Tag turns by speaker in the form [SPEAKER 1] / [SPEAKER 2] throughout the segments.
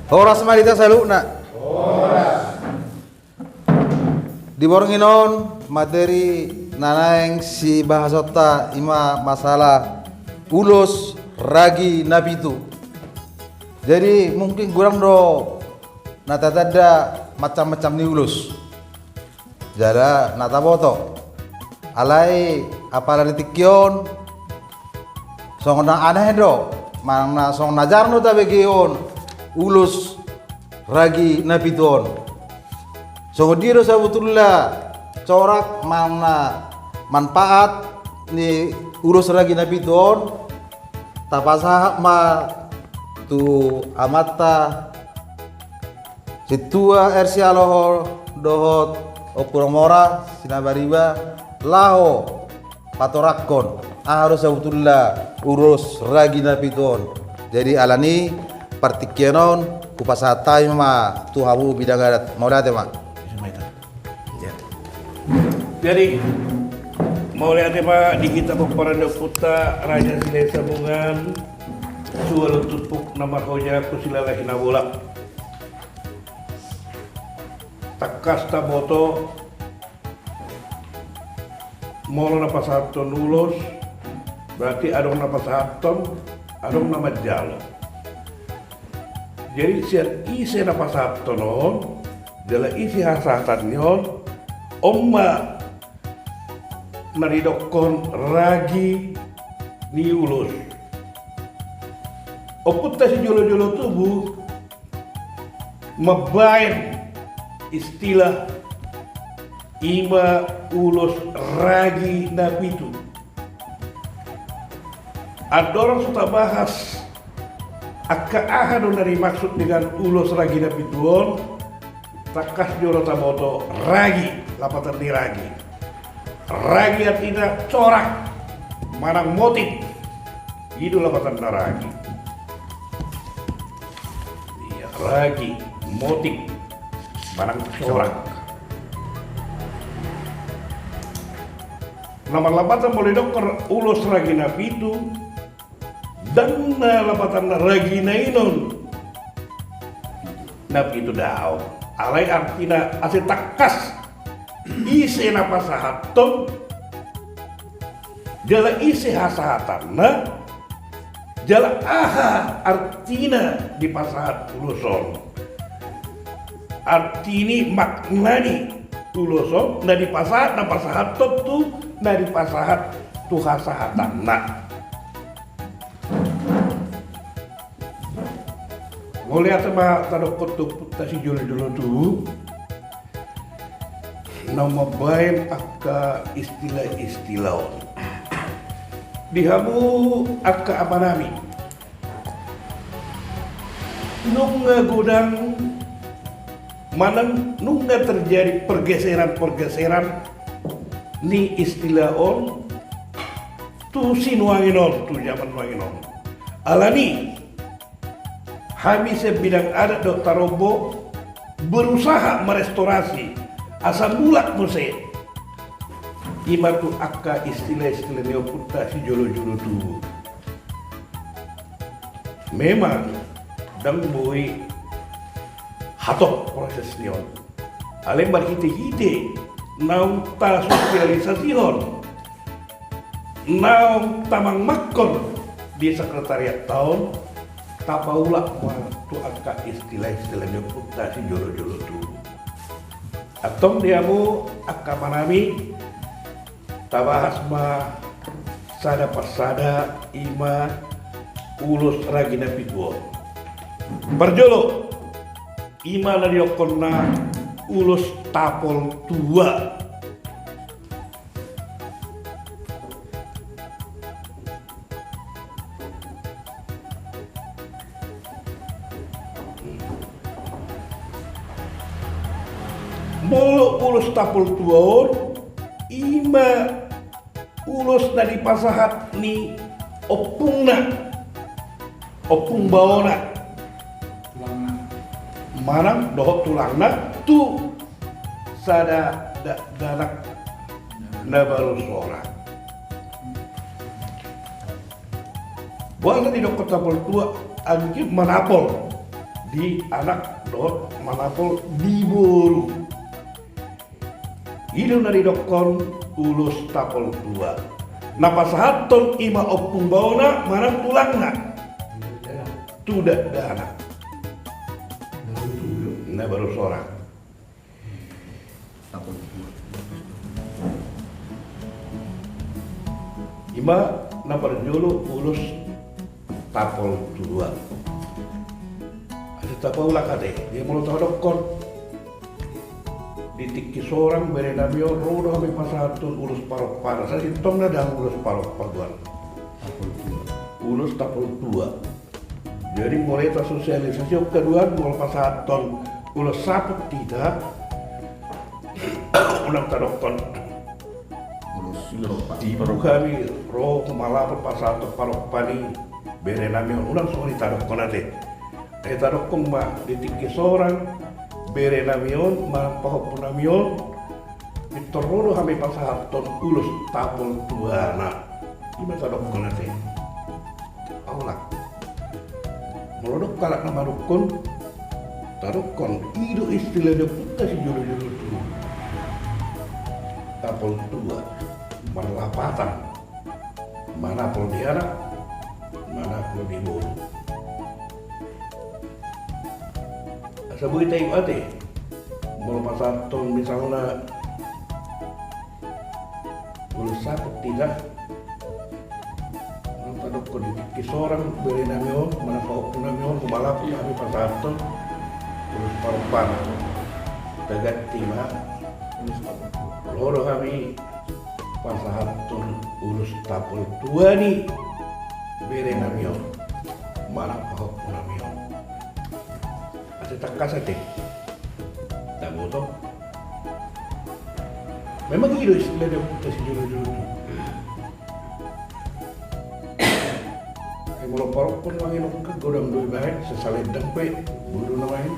[SPEAKER 1] Horas marita salukna. Diboronginon materi nanaeng si bahasota ima masalah ulos ragi nabitu. Jadi mungkin kurang do natatada macam-macam ni ulus. Jada nataboto. Alai apalagi tikyon song na aneh do mana song najarno ta begion ulus ragi nabiton song diro sabutullah corak mana manfaat ni ulus ragi nabiton tapasa ma tu amata situa ersi alohor dohot okuromora sinabariba lao patorakon harus sebetulnya urus ragi napiton. Jadi alani partikienon kupasatai ma tuhabu bidang adat mau lihat mak.
[SPEAKER 2] Jadi mau lihat mak di kita peperanda puta raja silai sambungan suara tutupuk nama hoja kusilalahi nabola takas taboto molo na pasaton ulos berarti adong na pasaton adong nama jalo jadi siat isi na pasaton dala isi hasatan yon omma naridokon ragi ni ulos oputta si jolo-jolo tubuh mabain istilah ima ulos ragi nabitu. Ada orang sudah bahas akaahan dari maksud dengan ulos ragi nabituon takas joro tamoto ragi lapatan di ragi artinya corak manang motif itu lapatan na ragi iya ragi motif manang corak. Nama lapatan boleh dokter ulos ragi nabitu dan lapatan ragi nainon nabitu dao alai artina ase takas isi napasahaton jala isi hasahatanna jala aha artina di pasahat uloson artini maknani uloson na di pasahat na pasahaton tu dari pasahat tuha sahatan nak ngoliat sama tadokot tu putasi juli dulu tu nama bain akka istilah dihamu akka apa nami nunga gudang manang nunga terjadi pergeseran ni istilah on tu sinuanginon tu zaman nuanginon alani habisnya bidang adat Dr. Robo berusaha merestorasi asal mulak muse ima tu akka istilah neoputa si jolo-jolo tu memang dang boi hatok proses nion alem berhite-hite naung ta sosialisasiun naung tamang makon di sekretariat tahun tapaula waktu angka istilah-istilahnya putasi jolo-jolo tu atong diamu akka manami tabahas ma sada pasada ima ulus ragina pituon berjolo ima nadiokonna ulus tapol tua molo ulus tapol tua ima ulus dari pasahat ni opung baona manang dohot tulangna tu sada danak na baru suara buat di dokter tapol tua agak manapol di anak dot manapol di boru. Idu nari dokon ulus tapol tua. Napasahaton ima opung bauna mana tulangna. Tudak dana. Nah baru seorang. Ima naparjolo ulus tapol tua. Ada tapol lakade, dia mau tahu dokon. Ditik seorang berenamio rodo kami pasahaton ulus parok para. Saya hitung dah ulus parok paduan. Ulus tapol tua. Jadi mulai tersosialisasi kedua mulai pasahaton ulus saput tidak. Unang tadokon. Ibu kami roh malah pasahaton parok pani berenamio unang soal tadokon ate. Tadokon ma ditik seorang berenamion mapahopunamion itorodo kami pasahaton ulus tapol tuana ima tadok konate aulak melodok kalak nama dukun tadokon ido istilah de puta si julu-julu tu tapol tua marlapatan mana pol diana mana pol di bolu. Sabuhi tayo ate, mula pasahaton misalnya ulus saput tidak tadok ko di seorang berenamio mana paupunamio kumalapot kami pasahaton ulus parupan dagat tima loro kami pasahaton ulus tapol tua ni berenamio mana paupunamio. Tetap kasate, tak betul. Memang itu istilah dia putus julu-julu tu. Kalau parok pun lagi nak godam dua baik, sesalin dempet, bodoh namanya.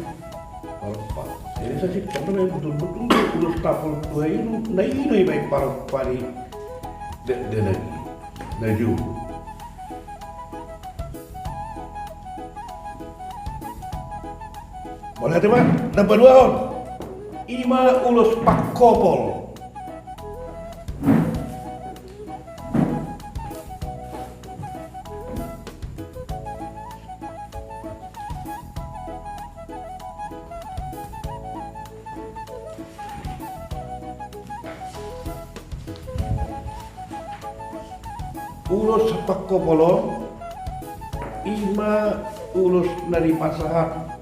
[SPEAKER 2] Parok. Jadi saya sih contohnya betul-betul ulus tapol tua ini naik baik parok pari dan naju. Boleh teman, nomor 2 on. Ima ulus pakopol. Ulus pakopolo ima ulus dari pasahat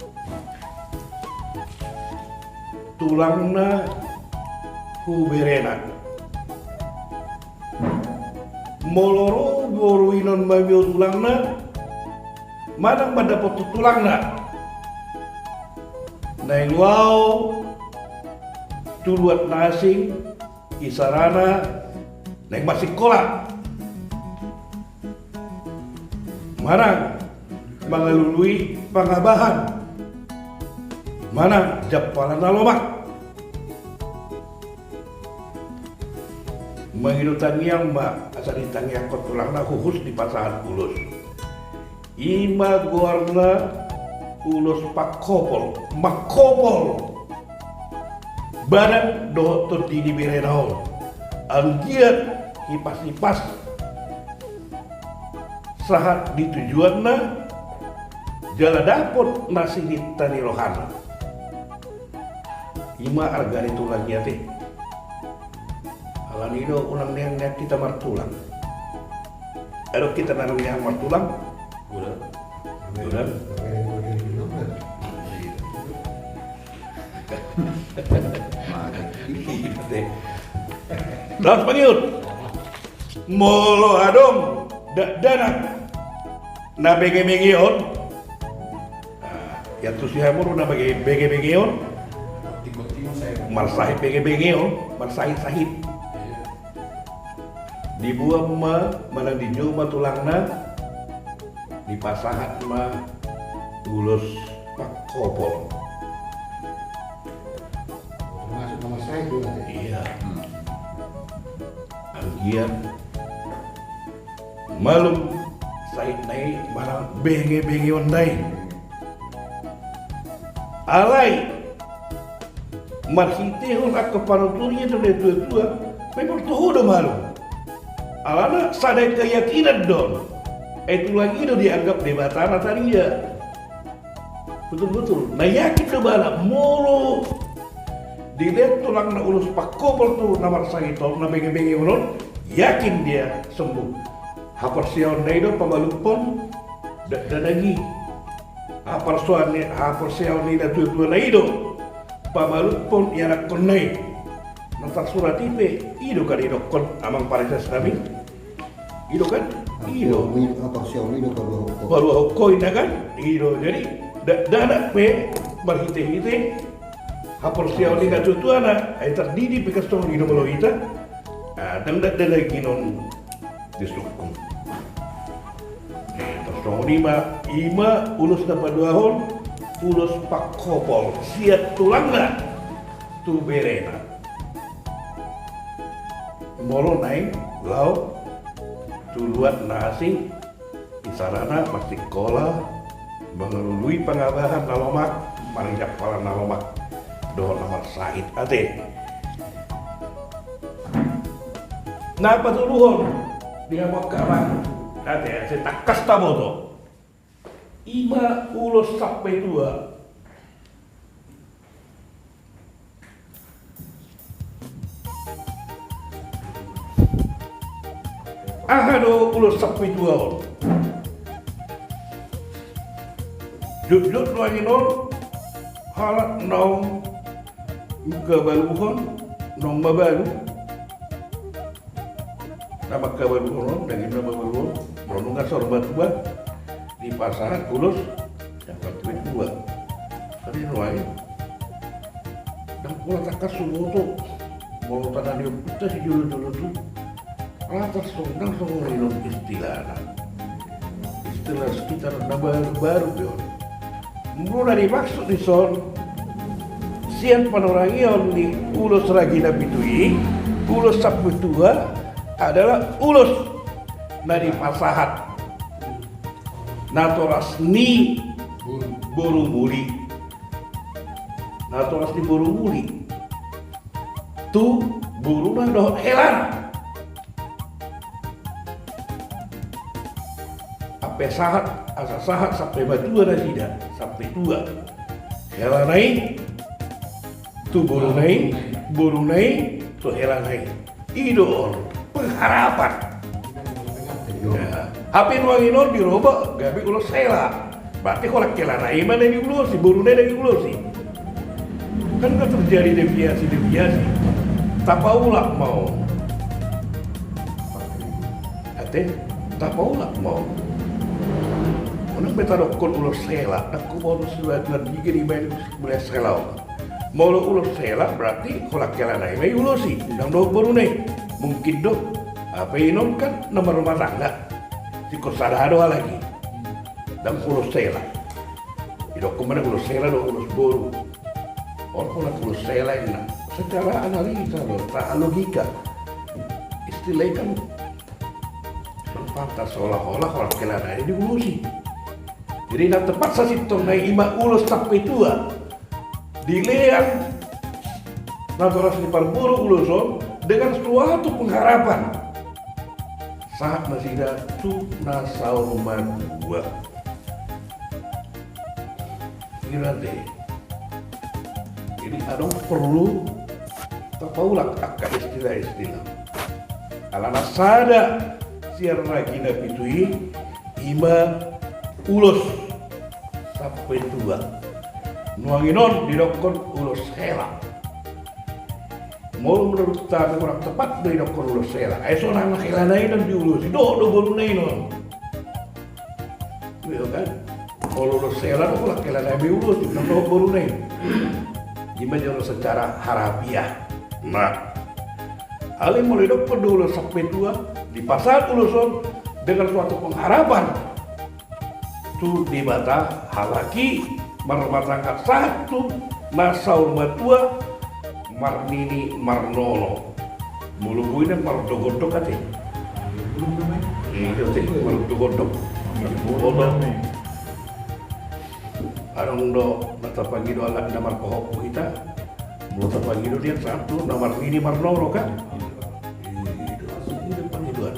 [SPEAKER 2] tulangna huberena moloro boruinon mamio tulangna manang mendapat tulangna nailuau tuluat nasing isarana naik masih kolak manang mengalului pangabahan mana japalan nalomak menghidupan yang mbak asal ditanya kot tulangna khusus di pasahan ulus ima guarna ulus pakopol makopol badan dokter dini berenau anggiat hipas-hipas sahat di tujuanna jala dapot nasi di tani rohana ima argani tulang yate alan ido ulang yang kita martulang aduh kita narung yang martulang udah terus panggil molo adom dana na bege-begeon ya tu si hamur na bege-begeon marsahib bege-begeon marsahib dibuang ma manang dijual ma tulangna di pasahat ma ulus pakopol
[SPEAKER 3] masuk nama saya juga
[SPEAKER 2] iya anggian malum Said naik malam bege-bege ondai alai marhitehon akka panuturnya tu tua-tua memang tuh udah malu alana sadai keyakinan don itu lagi itu dianggap debatana tadinya betul-betul nah yakin tuh bala mulu dilihat tulang na ulus pakobol tuh namar sangitol na benge-benge ulun yakin dia sembuh hapersiaw na itu pamalupon dan lagi hapersiaw na tua-tua na itu pamalupon ianak konay nantar surat ipe ido kan ido kon amang paritas kami ido kan ido
[SPEAKER 3] Apa siapa ini kalau
[SPEAKER 2] baru hokoi na kan ido jadi dana pe marhite-hite hapor siaw ni na tutuana ay tardidi pe kastong ido maloita dan lagi non disukung kastong ima ulus na paduahon ulus pakopol siat tulangna tu berena molo naik lau tuluat nasi isarana masih kola mengelului pengabahan nalomak marindak pala nalomak doh nomor sahid ate napa tuluhon dia mau kawan ate saya tak kasta bodo ima ulos sampai tua ahado ulos sampai tua on duduk lagi non halak nong kebaluhon nong mabalu nama kebaluhon dengan nama baluhon ronungan sorbat dua di pasaran ulos dapat duit dua tadi nuai dan pula takas semua tuh mau tanah dia putih si dulu tuh lantas sondang semua ilmu istilah sekitar baru yon mulai dimaksud di son sian panorangion di ulos ragina pitui ulos sapu tua adalah ulos dari pasahat natoras ni borung muli natoras ni borung muli tu burung doh helan apa sahat asa sahat sampai batua dah tidak sampai tua helan naik tu burung naik tu helan naik idol pengharapan ya. Hape nuanginon diroba gabi ulos sela berarti kalau helan naik mana di ulos si burung naik dari ulos sih kan terjadi deviasi tak paulah mau ate tak paulah mau Unang betadokon ulos sela, aku mau sudah juga di main boleh sela. Mau ulos sela berarti kolak jalan naik, mai ulosi, dan dok baru naik. Mungkin dok, apa ini kan nomor rumah tangga, si kosadado lagi, dan ulos sela. Idok kemana ulos sela dok ulos baru. Orang kolak ulos sela ini, secara analisa loh, tak logika. Istilahnya kan pantas seolah-olah kolak jalan naik diulosi. Jadi nak terpaksa sitong naik ima ulos sampai tua dileang natoras di parburu uloson dengan suatu pengharapan saat masih ada tu nasau dua ini nanti jadi ada perlu tapaulah akak istilah alana sada siar lagi napitui ima ulos sampai tua nuanginon didokon ulos hela mau menurut kami kurang tepat didokon ulos hela eso nang hela naik dan diulus do baru naik non gitu kan kalau ulos hela itu lah hela naik diulus dan baru naik gimana secara harafiah nah hal yang mulai didokon ulos sampai tua di pasar uloson dengan suatu pengharapan tu di bata halaki marmatangkat satu nasaur matua marnini marnono mulu ini mardogodok kate itu teh mardogodok Arong do natapangido alat namar pohok kita. Belum tapangido dia satu namar ini marloro kan. Itu pangidoan.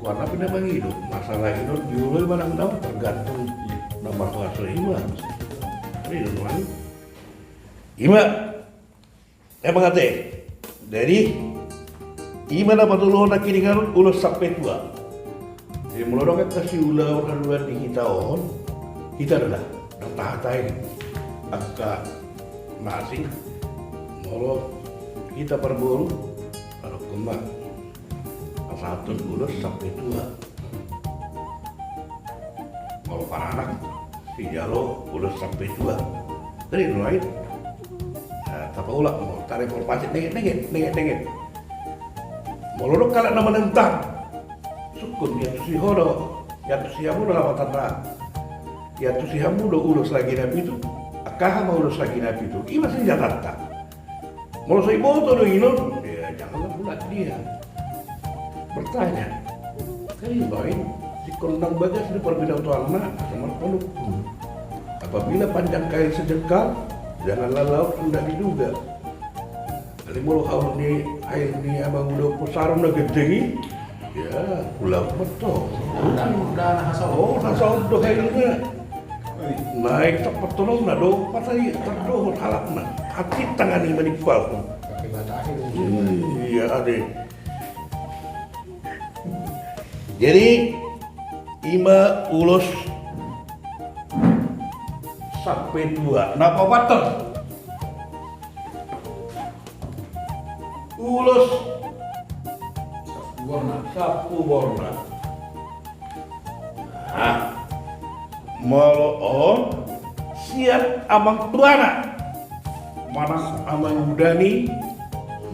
[SPEAKER 2] Karena pinapangido masalah itu diulai barang daw tergantung namar kuasa ima. Ini doang. Ima emang ate. Jadi ima na patuloh na kiningan ulos sampai tua. Jadi mulai kasih ulah orang di kita kita adalah tahatai angka nasi molo kita berburu kalau kembang satu ulos sampai tua kalau para anak si jalo ulos sampai tua dari lain tapi ulah mau tarik forpasi nengen molo kalau nama nentang sukun ya si hodo ya si amu dalam tanda ya tu si hamu do urus lagi nabi itu akah mau urus lagi nabi itu ima senjata tak mau saya motor do inon ya janganlah pula dia bertanya kali lain si kondang bagas di perbedaan tuanna sama penuh apabila panjang kail sejengkal janganlah laut hendak diduga kali mulu air ni abang udah pusarong dah gede ya pulau betul
[SPEAKER 3] Udah nasau.
[SPEAKER 2] nasau do kailnya naik cepat tolong na do patay terdohor halap na hati tangan ni manipal
[SPEAKER 3] Pakai bata akhir.
[SPEAKER 2] iya ade jadi ima ulos sampai dua napa water ulos
[SPEAKER 3] Warna.
[SPEAKER 2] sapu borna molo siap amang tuana manang amang udani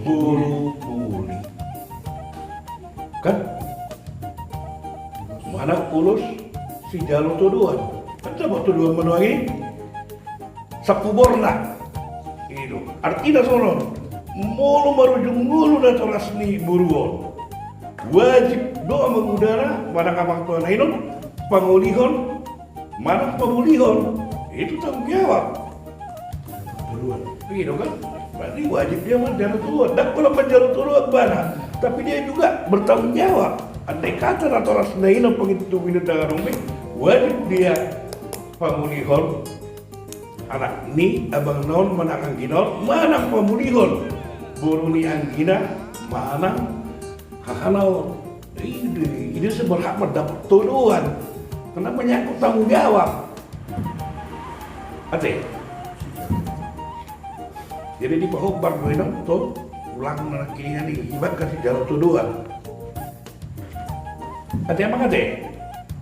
[SPEAKER 2] buru buri kan mana ulus si jalur tuduhan kan coba tuduhan menuangi sapu borna itu artinya sono mulu marujung mulu dan rasni buruon wajib doa mengudara manang amang tuana inon pangulihon mana pemulihon itu tanggung jawab duluan gitu kan berarti wajib dia menjalur duluan dan kalau menjalur duluan mana tapi dia juga bertanggung jawab andai kata atau rasnaino pengitu minta rumah wajib dia pemulihon anak ni abang non mana angginon mana pemulihon buruni anggina mana hahanau ini seberhak mendapat tuduhan karena menyangkut tanggung jawab. Ate. Jadi di bawah barbeino tuh ulang kini ini ibarat kasih jalan tuduhan. Ate apa ate?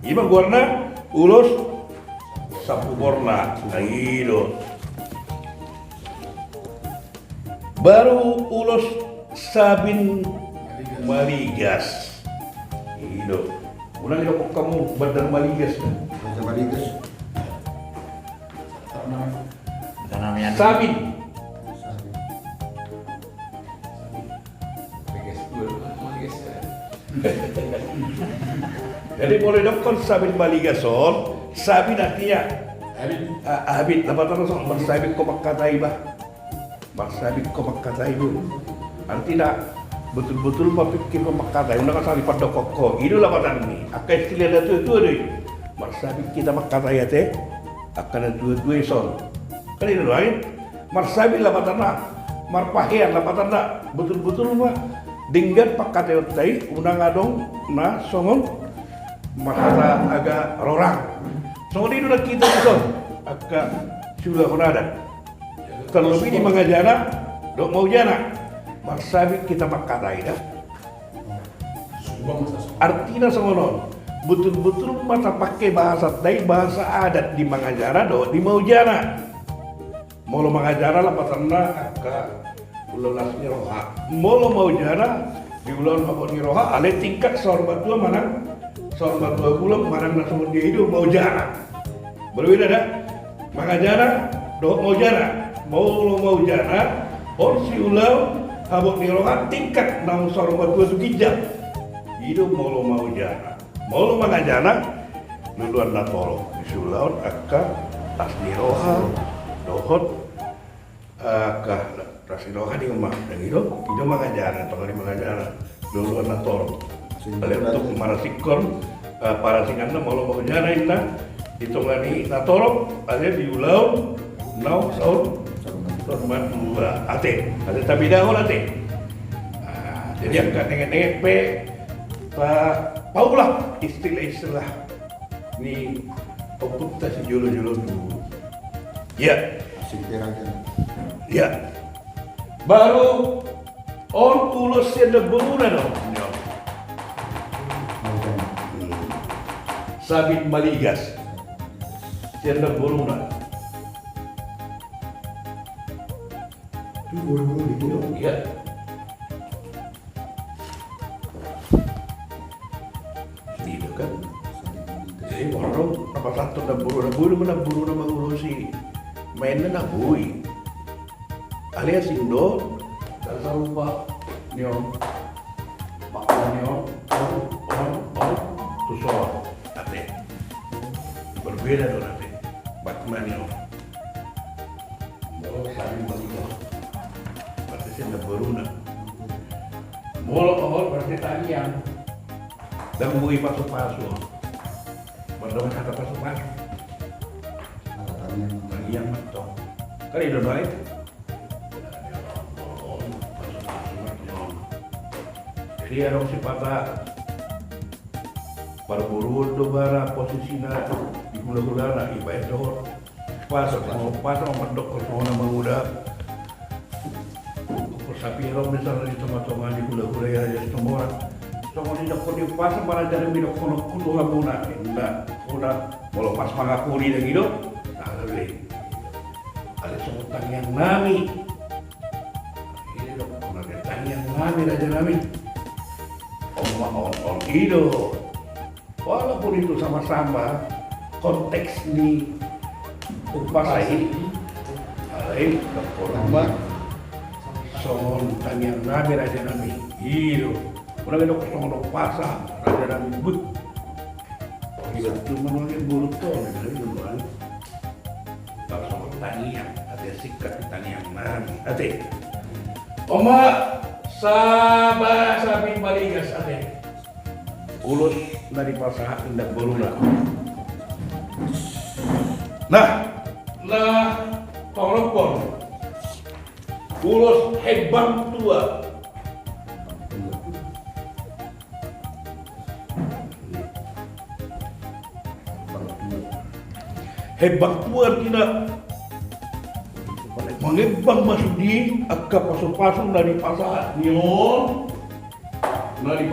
[SPEAKER 2] Iba warna ulos sapu borna aido. Baru ulos sabin maligas. Ido. Ulang itu kamu bandar maligas kan?
[SPEAKER 1] Macam maligas.
[SPEAKER 3] Namanya.
[SPEAKER 2] Sabin. Jadi boleh dokter sabin maligason, sabin artinya habit. Lepas tu langsung bersabit kau makatai bah, bersabit kau makatai bu. Artinya betul-betul berpikir makatai. Undang asal lipat dokoko. Itulah batang ni. Akan istilah itu ada. Bersabit kita makatai ya teh. Akan ada dua son. Kan itu lain. Bersabit lah batang nak. Marpahian lah batang nak. Betul-betul mah. Dinggat pakai otai. Undang adong na songon. Masalah agak rorang. Songon itu dah kita son. Agak sudah konadan. Terlebih di mengajana. Dok mau jana. Marsabit kita makatai dah. Artinya songonon. Betul-betul mata pakai bahasa Dai, bahasa adat di Mangajara do di Maujana. Molo Mangajara lah pasanna ka ulonas ni roha. Molo Maujana di ulon apa ni roha ale tingkat sorbat tua manang sorbat tua pulang manang na semua dia hidup Maujana. Berbeda dah. Mangajara do Maujana. Molo Maujana or si ulau abok ni roha tingkat nang sorbat tua tu kijak. Hidup molo Maujana. Molo Mangajana duluan natoro isulaon akka tasniroha dohot akka tasniroha di rumah dan itu mengajaran atau di mengajaran duluan natoro oleh untuk marasikon para singan mau mengajaran itu ngani natoro ada di ulau nau saud hormat dua ate ada tapi dahulu ate jadi angkat nengek pe paulah istilah-istilah ni oputta si jolo-jolo dulu. Ya,
[SPEAKER 1] Asik pirang-pirang.
[SPEAKER 2] ya. Baru on tulus yang beruna dong. Sabit Maligas yang beruna.
[SPEAKER 1] Itu buru-buru di kilo.
[SPEAKER 2] Ya. Itu kan. Jadi orang apa satu naburu na mengurusi mainnya nabui. Alias Indo dasar lupa nyom makna nyom tu soal ate berbeda dong ate bakma nyom mau saling balik berarti sih naburu na molo berarti tanyang dan bui pasu-pasu berdoa kata pasu-pasu tanyang matong kan itu baik. Jadi ada si patah berburu do bara posisinya di gula-gulana ibarat dohor pas mendok ke sana menguda ke sapi rom misalnya di tengah-tengah di gula-gula ya semua semua di dok di pas malah jadi minok kono kudu hamuna enggak udah kalau pas mangakuri dan gitu nah lebih ada sebutan yang nami ini dok ada tanya nami raja nami on itu walaupun itu sama-sama konteks di upah ini lain kekorban songon tanyang nabi raja nabi itu udah kita songon pasang raja nabi but kita cuma nongin buruk tuh dari duluan kalau songon tanyang ada sikat tanyang nabi hati oma sabit Maligas ate ulus dari pasaha indak beruna. Nah tolong ulus hebang tua. Hebang tua tidak mengebang masuk di akka pasu-pasu dari pasaha nion. Dari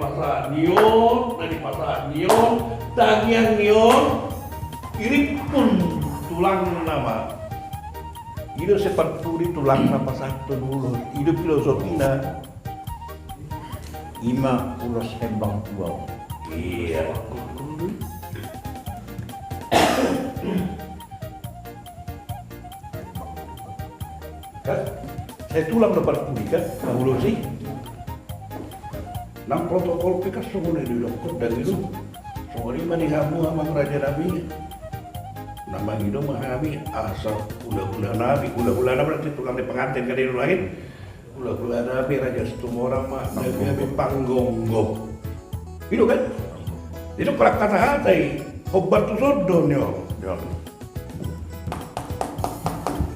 [SPEAKER 2] pasar nion, tagian nion, irik pun tulang nama. Itu seperti tulang apa satu dulu. Itu filosofinya.
[SPEAKER 3] Ima ulos hebang tua.
[SPEAKER 2] Iya. Kan? Saya tulang dapat kan, dulu sih. Nang protokol PK semua dilokot dan itu semua ini manihamu sama raja nabi. Nama itu mahami asal ula-ula nabi berarti tulang di pengantin kan itu lain. Ula-ula nabi raja setumora mah nabi panggonggong. Itu kan? Itu perak kata hati. Obat tu sodon yo.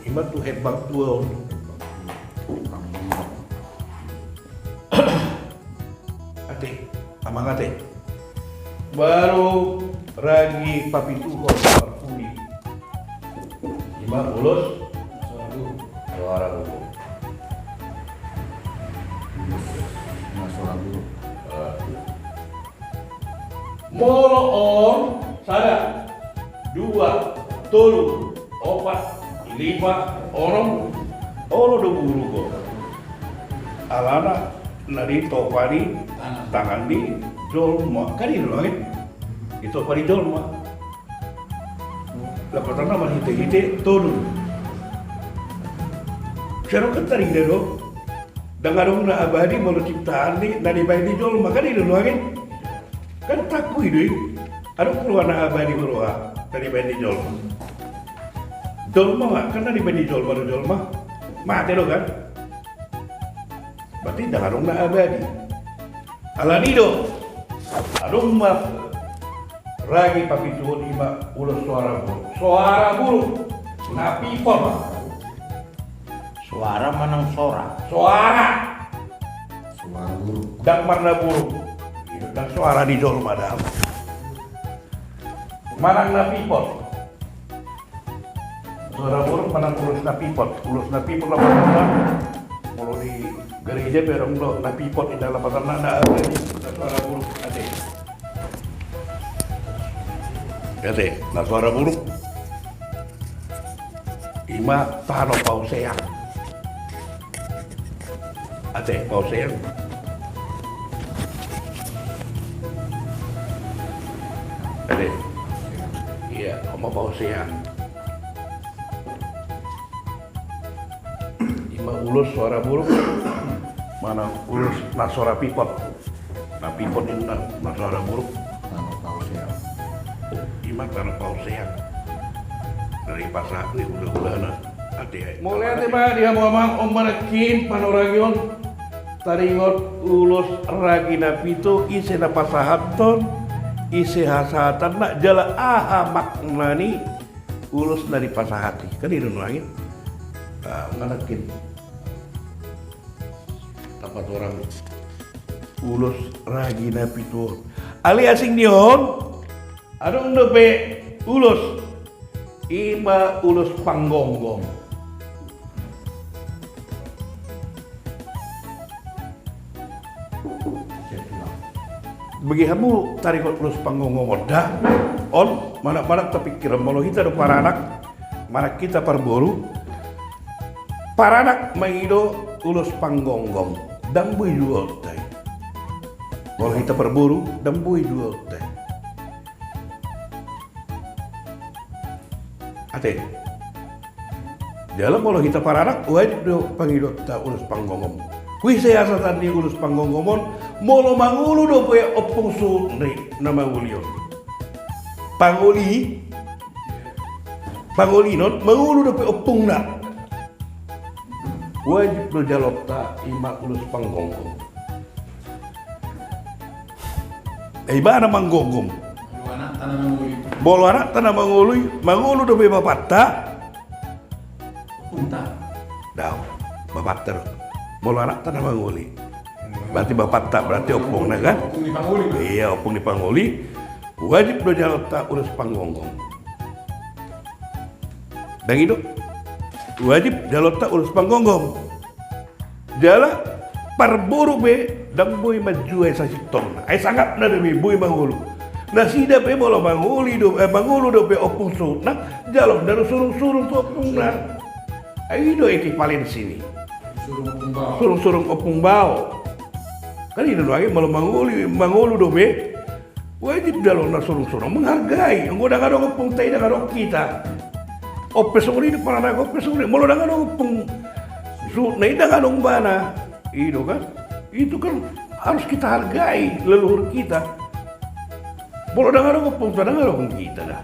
[SPEAKER 2] Imat tu hebat tuh. Amang ate baru ragi papituho parpuli lima ulos suara dulu molo on sada dua tolu opat lima orang olo do buru kok alana nari topari tangan di jolma kan itu lagi itu apa di jolma lepas nama hite turun seru ketari deh dengan na abadi malu ciptaan di nari bayi di jolma kan itu lagi kan Kan takui deh. Ada keluar na abadi beroa dari bendi jolma. Jolma nggak? Karena di bendi jolma mati lo kan? Berarti dah dong na abadi. Alanido, adong mah ragi papituon ima ulos suara buruk, na people.
[SPEAKER 3] Suara manang sora.
[SPEAKER 2] Suara
[SPEAKER 1] buruk.
[SPEAKER 2] dan marna buruk dan suara di jolma dah manang na people suara buruk manang ulus na people lah kalau di gereja berong lo na people di dalam pasal nada ada suara buruk ade na suara buruk ima tano pauseyang ade pauseyang ade iya oma pauseyang ima ulus suara buruk mana ulus na suara pipot ini na suara buruk ima tanah pauseyang dari pasar ini udah na ade mulai ate ba dia mamang omanakin panoragion taringot ulus ragina pito ise na pasahaton ise hasatan nak jala aha maknani ulus dari pasahati kan itu lagi nganakin tempat orang ulus ragina pito ali asing nihon adong dope ulus ima ulus panggonggong bagi kamu tarik ulus panggonggong dah on mana terpikir mau kita ada mana kita perburu para anak mengido ulus panggonggong dan bui jual teh kalau kita perburu dan bui jual teh ate dalam kalau kita para anak wajib do pangidot ta ulus panggonggong kui saya asal tadi ulus panggonggomon molo mangulu do poe opung su na mangulio pangoli non mangulu do poe opung na wajib do jalopta ima ulus panggonggong ibana manggonggong bolo anak tanah mangulu do poe bapatta
[SPEAKER 3] Punta.
[SPEAKER 2] daw bapatta bolo anak tanah manguli berarti bapak tak berarti opung nah kan iya opung di panguli wajib do jalota urus panggonggong dan itu wajib jalota urus panggonggong jala parburu be dan boy maju sa siton ay sangat na demi boy mangulu na sida be bolo manguli do mangulu do be opung sunna jalok dari surung-surung to opung na ay do ekipalen sini surung opung bau kan ini lagi malah mangulu dobe wajib dalam nasurung-surung menghargai enggak ada opung tai dengan kita opes ini para anak opes ini malah dengan opung su nei dengan bana itu kan harus kita hargai leluhur kita malah dengan opung kita dah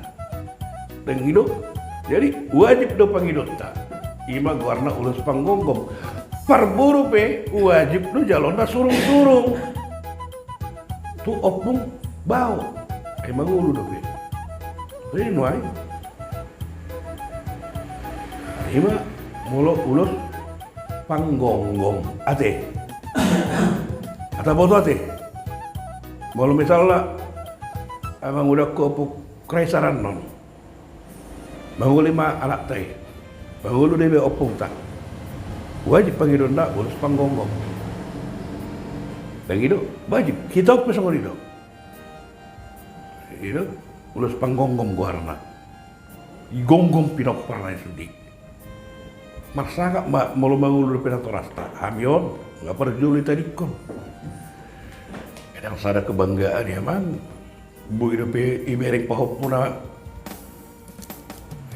[SPEAKER 2] dan hidup jadi wajib do pangidota ima warna ulus panggonggong parburu pe wajib lu jalona surung-surung tu opung bau emang ulu do pe ini nuai ima mulo ulus panggonggong ate ata boto ate mau misalnya abang udah kopuk kresaran non bangun 5 anak teh bangun debe opung tak wajib pangidon nak ulus panggonggong dan itu wajib kita pesong itu ulus panggonggong guarna gonggong pinok parna sudi marsangka mau mangulu pinato rasta hamion nggak perjuli tadi kon kadang sada kebanggaan ya mang bu hidup imerek pahop puna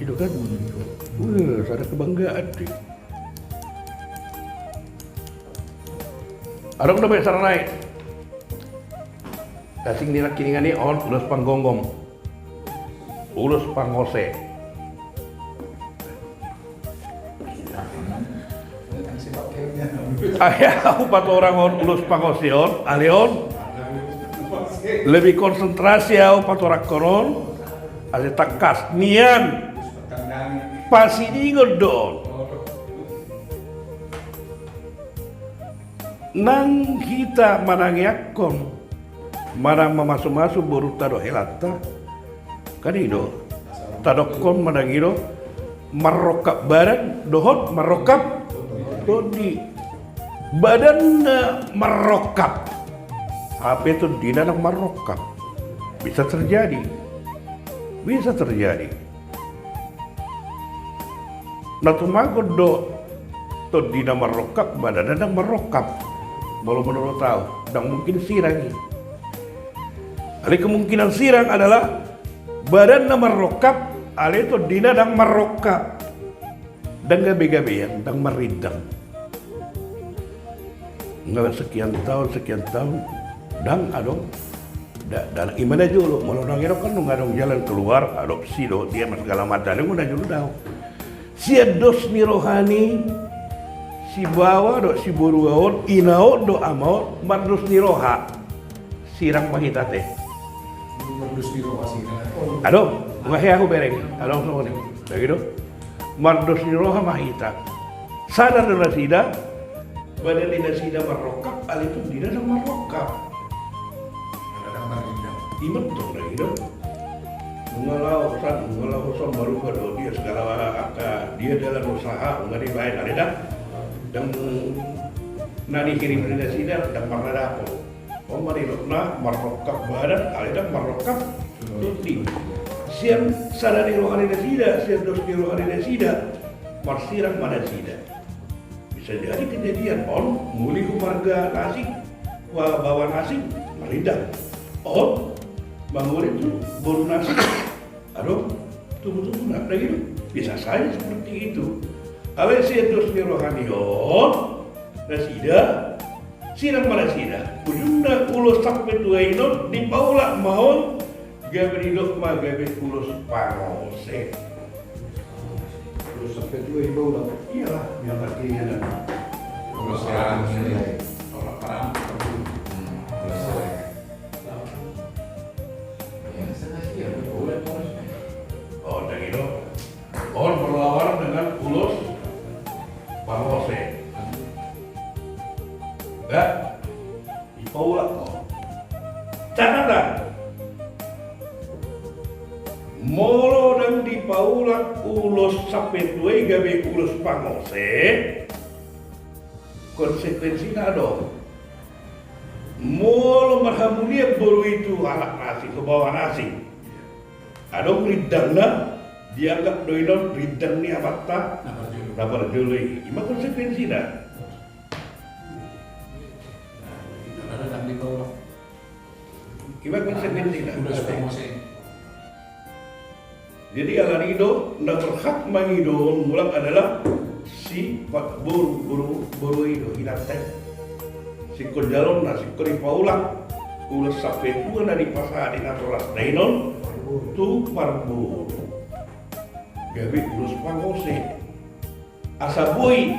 [SPEAKER 2] itu kan sada kebanggaan sih. Adong na may saranay. Dasing nila kiningani on ulus panggonggong. Ulus pangose. Ayah empat orang on ulus pangosion, alion lebih konsentrasi empat orang konon, ada takas nian pasti dingodon. Nang kita manangyakon, manang mamasuk-masuk baru tado helata, kan itu tadokon manangiro marokap badan dohot marokap dodi badan marokap apa itu dina nak marokap bisa terjadi natumago do to dina marokap badan nak marokap belum menurut tahu dan mungkin sirang ali kemungkinan sirang adalah badan na marokap ali to dina dang marokap dan gabi-gabian dang maridang nggak sekian tahun dang adong dan imana dulu malah nang iro kan ngadong jalan keluar adopsi do dia mas segala macam yang udah dulu tahu si dos ni rohani si bawa do si buruaon inao do amao mardus ni roha sirang pahitate
[SPEAKER 4] Mardus ni roha sirang
[SPEAKER 2] aduh ngahe aku bereng aduh semua nih begitu mardus ni roha mahita sadar do nasida badan di nasida marokap ali itu dina nang marokap iman tuh lagi dong mengalau san baru kado dia segala dia dalam usaha nggak dibayar ada dah dan nani kirim dari sida dan pernah dapur mari lokna marokap badan ada marokap tuti siang sadari rohani sida siang dos di rohani sida marsirang mana sida bisa jadi kejadian on muli keluarga nasi bawa nasi meridak on bangun itu baru nasi, aduh tunggu nak lagi tu bisa saja seperti itu. Kalau saya terus rohanion, nasida, sirang mana sida, ujungnya ulos sampai tua itu di paula mau gabri dok ma gabri ulos pangose. Ulos sampai tua itu lah, iyalah yang artinya dan
[SPEAKER 4] ulos perang ini, orang perang.
[SPEAKER 2] On berlawanan dengan ulus pangose. Enggak? Ipaulah kok. Catatan. Molo dan dipaulah ulus sampai dua gawe ulus pangose. Konsekuensinya dong. Molo marhamulia baru itu anak nasi ke bawah nasi. Ada ridangna dianggap doinon ridang ni abata dapat juli. Ima konsekuensi dah. Ima konsekuensi dah. Jadi alanido nak berhak mangido mulak adalah si buru itu hinate. Si konjalon nasi kori paulang ulas sampai tua dari pasar di naturas doinon tu marbur. Gabi ulus pangose asabui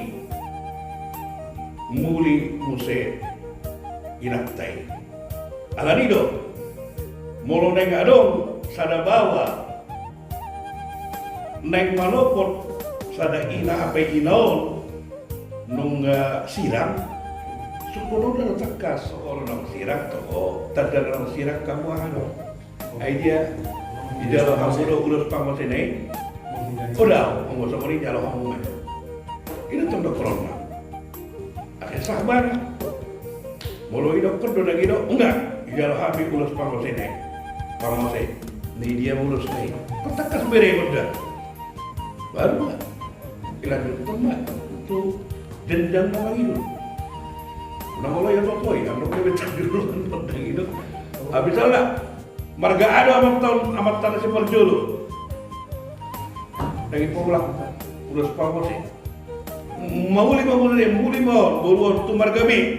[SPEAKER 2] muli muse inaktai alanido molo neng adong sada bawa neng malopot sada ina ape inaon nungga sirang sukono na takas orang nang sirang to tada nang sirang kamu ano idea di dalam kamu ulus pangose neng udah, nggak usah beri jalan kamu aja. Ini contoh corona. Ada sahabat, mulu hidup kerdo lagi hidup, enggak. Jalan habis ulus pangose nih, pangose. Nih dia mulus nih. Petakas beri udah. Baru nggak? Kira teman itu dendam sama hidup. Nah kalau ya totoi, amro kebecak dulu tentang hidup. Habis lah, marga ada amat tanah si perjulu. Lagi pulang, urus pangose. Muli mau, baru tu margabi.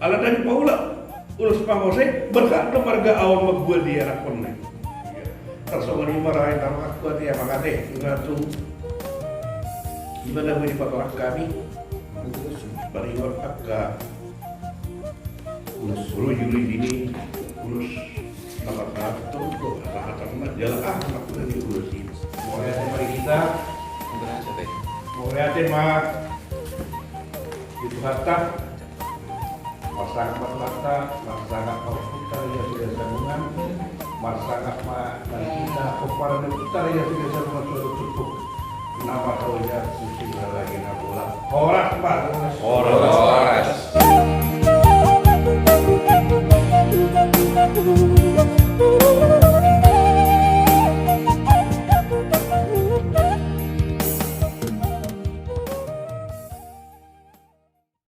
[SPEAKER 2] Alat dari paula, Urus pangose berkat no marga awal magbuat dia anak pun nih. Tersongan ini marahin taruh aku dia makate ngatu. Gimana boleh dipakai kami? Bariwat agak urus juri ini urus alat tuh alat jalan anak pun diurusin. Mau lihat mari kita. Mau lihat mah itu hatta masyarakat mata, masyarakat kita yang sudah sambungan, masyarakat mari kita kepada kita yang sudah sambungan sudah cukup. Kenapa kau ya suci lagi nak pulang? Horas pak.
[SPEAKER 4] Horas.